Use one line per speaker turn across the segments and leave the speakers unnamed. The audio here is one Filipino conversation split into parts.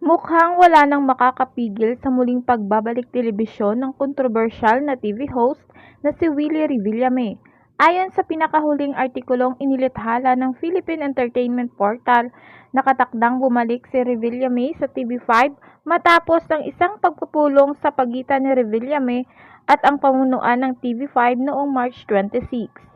Mukhang wala nang makakapigil sa muling pagbabalik telebisyon ng kontrobersyal na TV host na si Willie Revillame. Ayon sa pinakahuling artikulong inilathala ng Philippine Entertainment Portal, nakatakdang bumalik si Revillame sa TV5 matapos ang isang pagpupulong sa pagitan ni Revillame at ang pamunuan ng TV5 noong March 26.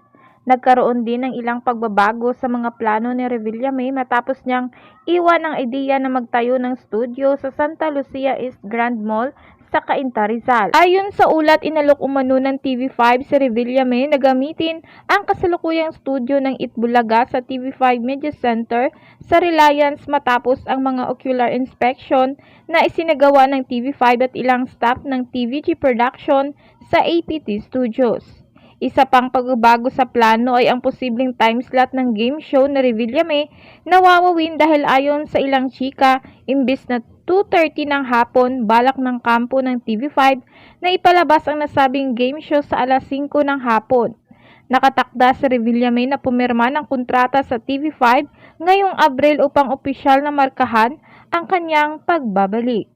Nagkaroon din ng ilang pagbabago sa mga plano ni Revillame matapos niyang iwan ang ideya na magtayo ng studio sa Santa Lucia East Grand Mall sa Cainta, Rizal. Ayon sa ulat, inalok umano ng TV5 si Revillame na gamitin ang kasalukuyang studio ng Itbulaga sa TV5 Media Center sa Reliance matapos ang mga ocular inspection na isinagawa ng TV5 at ilang staff ng TVG Production sa APT Studios. Isa pang pagbabago sa plano ay ang posibleng time slot ng game show na Revillame na wawawin dahil ayon sa ilang chika, imbis na 2:30 ng hapon, balak ng kampo ng TV5 na ipalabas ang nasabing game show sa alas 5 ng hapon. Nakatakda si Revillame na pumirma ng kontrata sa TV5 ngayong Abril upang opisyal na markahan ang kanyang pagbabalik.